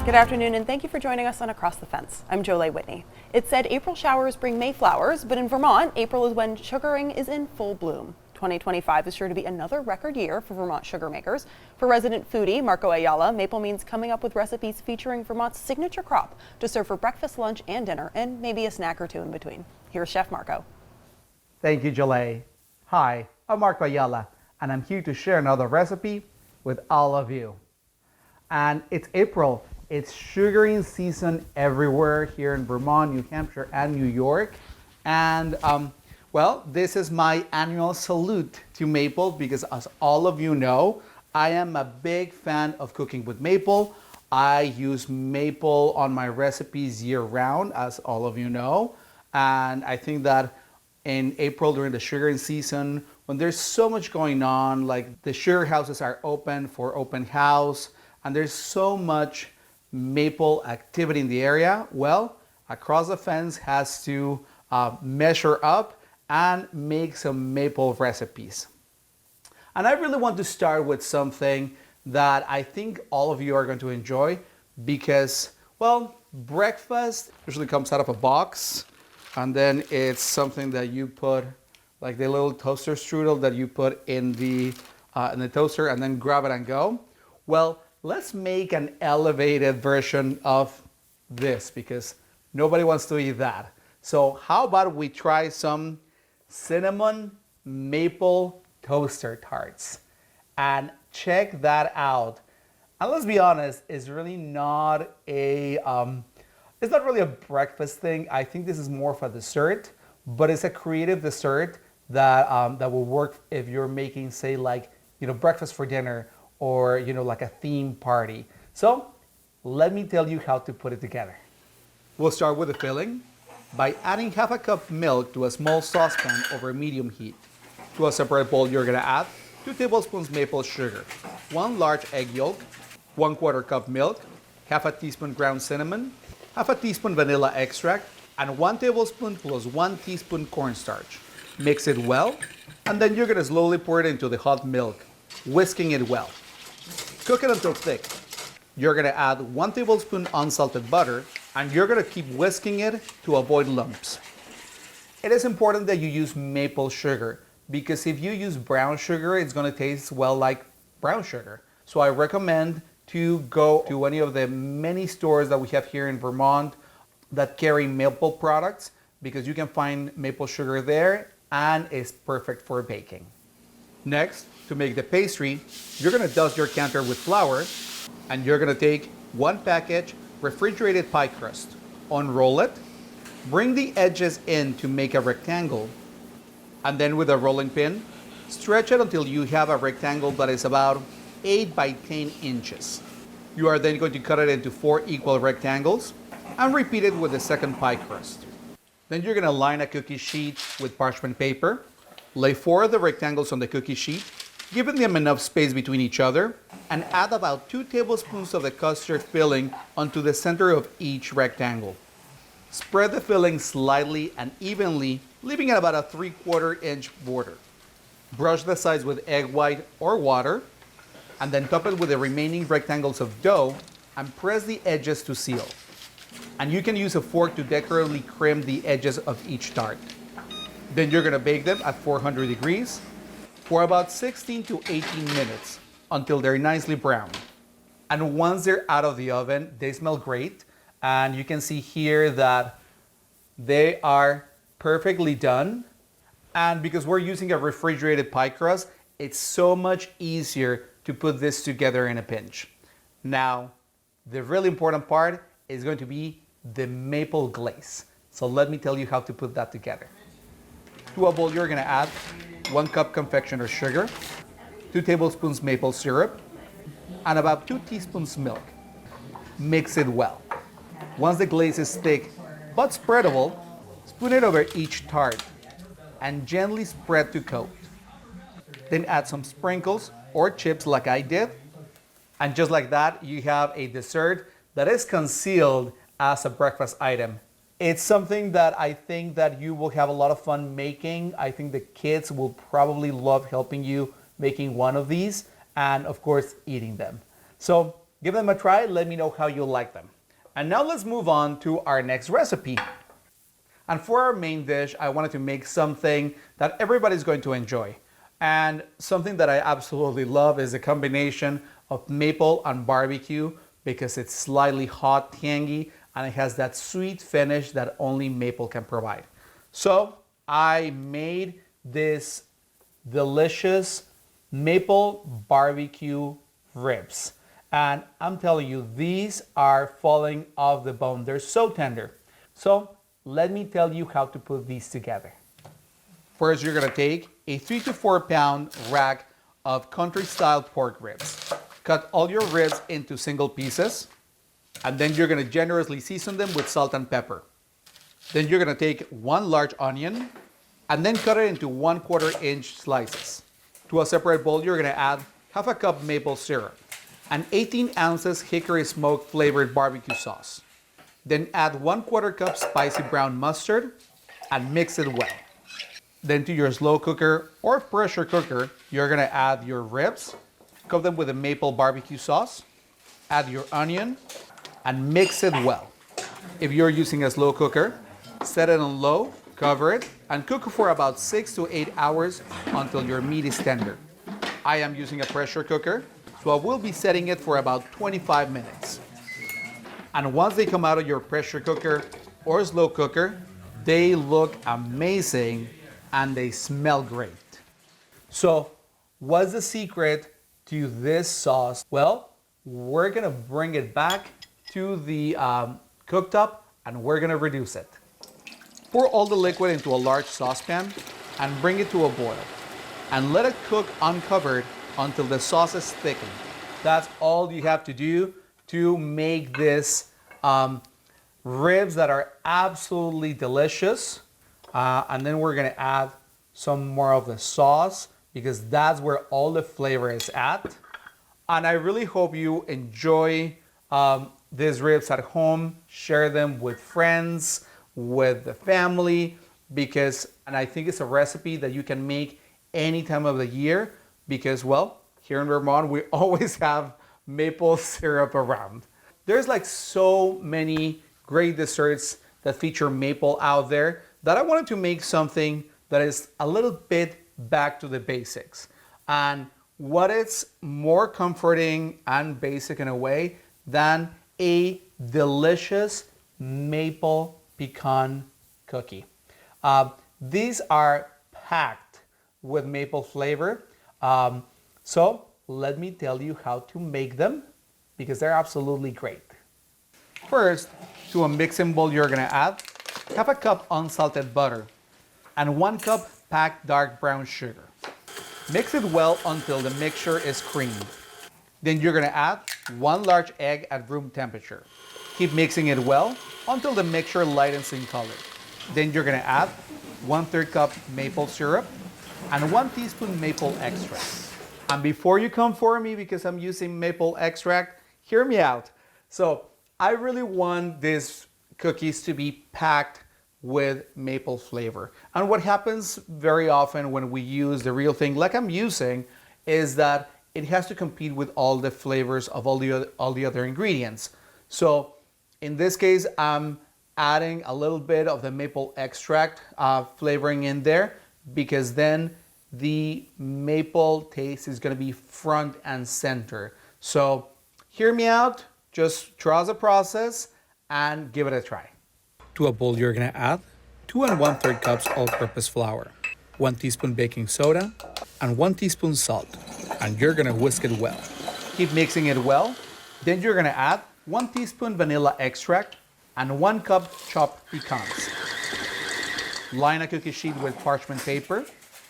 Good afternoon, and thank you for joining us on Across the Fence. I'm Jolie Whitney. It said April showers bring May flowers, but in Vermont, April is when sugaring is in full bloom. 2025 is sure to be another record year for Vermont sugar makers. For resident foodie Marco Ayala, maple means coming up with recipes featuring Vermont's signature crop to serve for breakfast, lunch, and dinner, and maybe a snack or two in between. Here's Chef Marco. Thank you, Jolie. Hi, I'm Marco Ayala, and I'm here to share another recipe with all of you. And it's April. It's sugaring season everywhere here in Vermont, New Hampshire, and New York. And well, this is my annual salute to maple because, as all of you know, I am a big fan of cooking with maple. I use maple on my recipes year round, as all of you know. And I think that in April, during the sugaring season, when there's so much going on, like the sugar houses are open for open house, and there's so much maple activity in the area, well, Across the Fence has to measure up and make some maple recipes. And I really want to start with something that I think all of you are going to enjoy because, well, breakfast usually comes out of a box, and then it's something that you put, like the little toaster strudel that you put in the toaster and then grab it and go. Well, let's make an elevated version of this because nobody wants to eat that. So how about we try some cinnamon maple toaster tarts and check that out. And let's be honest, it's really not a breakfast thing. I think this is more of a dessert, but it's a creative dessert that will work if you're making, say, like, breakfast for dinner, or like a theme party. So let me tell you how to put it together. We'll start with the filling by adding half a cup milk to a small saucepan over medium heat. To a separate bowl, you're gonna add 2 tablespoons maple sugar, 1 large egg yolk, 1/4 cup milk, half a teaspoon ground cinnamon, half a teaspoon vanilla extract, and 1 tablespoon plus 1 teaspoon cornstarch. Mix it well, and then you're gonna slowly pour it into the hot milk, whisking it well. Cook it until thick. You're gonna add 1 tablespoon unsalted butter, and you're gonna keep whisking it to avoid lumps. It is important that you use maple sugar because if you use brown sugar, it's gonna taste, well, like brown sugar. So I recommend to go to any of the many stores that we have here in Vermont that carry maple products because you can find maple sugar there and it's perfect for baking. Next, to make the pastry, you're gonna dust your counter with flour, and you're gonna take 1 package refrigerated pie crust. Unroll it, bring the edges in to make a rectangle, and then with a rolling pin, stretch it until you have a rectangle that is about 8 by 10 inches. You are then going to cut it into 4 equal rectangles and repeat it with the second pie crust. Then you're gonna line a cookie sheet with parchment paper, lay 4 of the rectangles on the cookie sheet, giving them enough space between each other, and add about 2 tablespoons of the custard filling onto the center of each rectangle. Spread the filling slightly and evenly, leaving it about a 3/4 inch border. Brush the sides with egg white or water, and then top it with the remaining rectangles of dough and press the edges to seal. And you can use a fork to decoratively crimp the edges of each tart. Then you're gonna bake them at 400 degrees for about 16 to 18 minutes until they're nicely brown. And once they're out of the oven, they smell great. And you can see here that they are perfectly done. And because we're using a refrigerated pie crust, it's so much easier to put this together in a pinch. Now, the really important part is going to be the maple glaze. So let me tell you how to put that together. To a bowl, you're gonna add 1 cup confectioner's sugar, 2 tablespoons maple syrup, and about 2 teaspoons milk. Mix it well. Once the glaze is thick but spreadable, spoon it over each tart and gently spread to coat. Then add some sprinkles or chips like I did. And just like that, you have a dessert that is concealed as a breakfast item. It's something that I think that you will have a lot of fun making. I think the kids will probably love helping you making one of these and of course eating them. So give them a try, let me know how you like them. And now let's move on to our next recipe. And for our main dish, I wanted to make something that everybody's going to enjoy. And something that I absolutely love is a combination of maple and barbecue because it's slightly hot, tangy, and it has that sweet finish that only maple can provide. So I made this delicious maple barbecue ribs. And I'm telling you, these are falling off the bone. They're so tender. So let me tell you how to put these together. First, you're gonna take a 3 to 4 pound rack of country style pork ribs. Cut all your ribs into single pieces, and then you're gonna generously season them with salt and pepper. Then you're gonna take 1 large onion and then cut it into 1/4 inch slices. To a separate bowl, you're gonna add half a cup maple syrup and 18 ounces hickory smoke flavored barbecue sauce. Then add 1/4 cup spicy brown mustard and mix it well. Then to your slow cooker or pressure cooker, you're gonna add your ribs, coat them with a maple barbecue sauce, add your onion, and mix it well. If you're using a slow cooker, set it on low, cover it, and cook for about 6 to 8 hours until your meat is tender. I am using a pressure cooker, so I will be setting it for about 25 minutes. And once they come out of your pressure cooker or slow cooker, they look amazing and they smell great. So what's the secret to this sauce? Well, we're gonna bring it back to the cooktop and we're gonna reduce it. Pour all the liquid into a large saucepan and bring it to a boil. And let it cook uncovered until the sauce is thickened. That's all you have to do to make this ribs that are absolutely delicious. And then we're gonna add some more of the sauce because that's where all the flavor is at. And I really hope you enjoy these ribs at home. Share them with friends, with the family, and I think it's a recipe that you can make any time of the year because, well, here in Vermont, we always have maple syrup around. There's like so many great desserts that feature maple out there that I wanted to make something that is a little bit back to the basics. And what is more comforting and basic in a way than a delicious maple pecan cookie. These are packed with maple flavor. So let me tell you how to make them because they're absolutely great. First, to a mixing bowl, you're gonna add half a cup unsalted butter and 1 cup packed dark brown sugar. Mix it well until the mixture is creamed. Then you're gonna add 1 large egg at room temperature. Keep mixing it well until the mixture lightens in color. Then you're gonna add 1/3 cup maple syrup and 1 teaspoon maple extract. And before you come for me because I'm using maple extract, hear me out. So I really want these cookies to be packed with maple flavor. And what happens very often when we use the real thing like I'm using is that it has to compete with all the flavors of all the other ingredients. So in this case, I'm adding a little bit of the maple extract flavoring in there because then the maple taste is gonna be front and center. So hear me out, just trust the process and give it a try. To a bowl, you're gonna add 2 1/3 cups all-purpose flour, 1 teaspoon baking soda, and 1 teaspoon salt. And you're gonna whisk it well. Keep mixing it well. Then you're gonna add 1 teaspoon vanilla extract and 1 cup chopped pecans. Line a cookie sheet with parchment paper.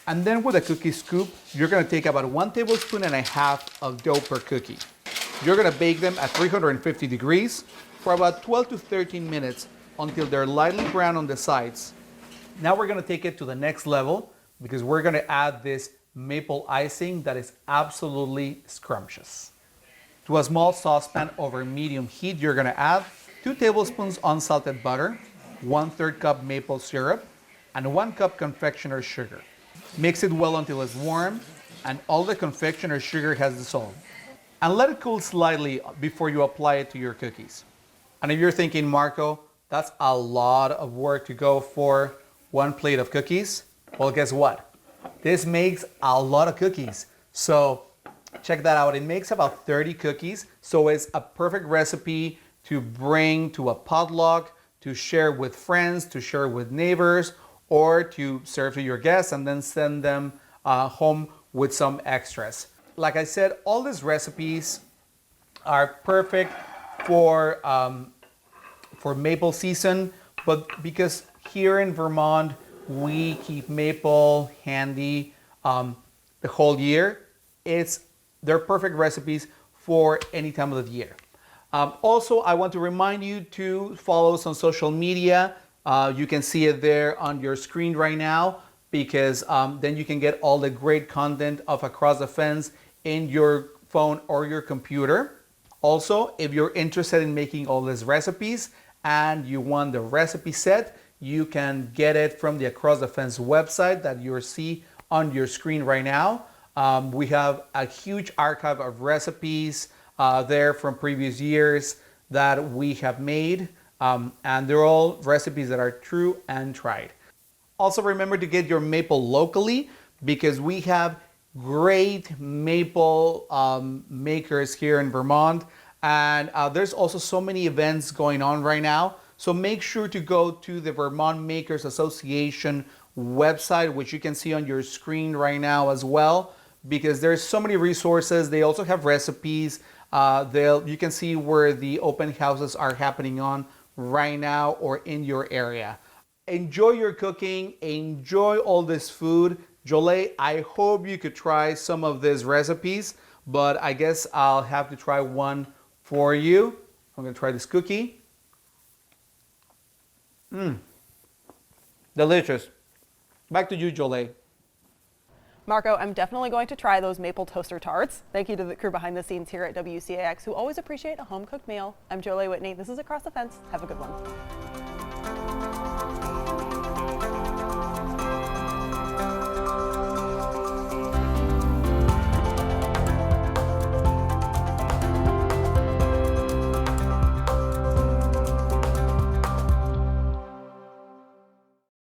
And then with a cookie scoop, you're gonna take about 1 tablespoon and a half of dough per cookie. You're gonna bake them at 350 degrees for about 12 to 13 minutes until they're lightly brown on the sides Now we're gonna take it to the next level because we're gonna add this maple icing that is absolutely scrumptious. To a small saucepan over medium heat, you're gonna add 2 tablespoons unsalted butter, 1/3 cup maple syrup, and 1 cup confectioner's sugar. Mix it well until it's warm and all the confectioner's sugar has dissolved. And let it cool slightly before you apply it to your cookies. And if you're thinking, Marco, that's a lot of work to go for 1 plate of cookies, well, guess what? This makes a lot of cookies. So check that out. It makes about 30 cookies. So it's a perfect recipe to bring to a potluck, to share with friends, to share with neighbors, or to serve to your guests and then send them home with some extras. Like I said, all these recipes are perfect for maple season, but because here in Vermont, we keep maple handy the whole year, they're perfect recipes for any time of the year. Also, I want to remind you to follow us on social media. You can see it there on your screen right now because then you can get all the great content of Across the Fence in your phone or your computer. Also, if you're interested in making all these recipes and you want the recipe set, you can get it from the Across the Fence website that you see on your screen right now. We have a huge archive of recipes there from previous years that we have made, and they're all recipes that are true and tried. Also remember to get your maple locally because we have great maple makers here in Vermont, and there's also so many events going on right now. So make sure to go to the Vermont Makers Association website, which you can see on your screen right now as well, because there's so many resources. They also have recipes. You can see where the open houses are happening on right now or in your area. Enjoy your cooking, enjoy all this food. Jolie, I hope you could try some of these recipes, but I guess I'll have to try one for you. I'm gonna try this cookie. Delicious. Back to you, Jolie. Marco, I'm definitely going to try those maple toaster tarts. Thank you to the crew behind the scenes here at WCAX who always appreciate a home-cooked meal. I'm Jolie Whitney. This is Across the Fence. Have a good one.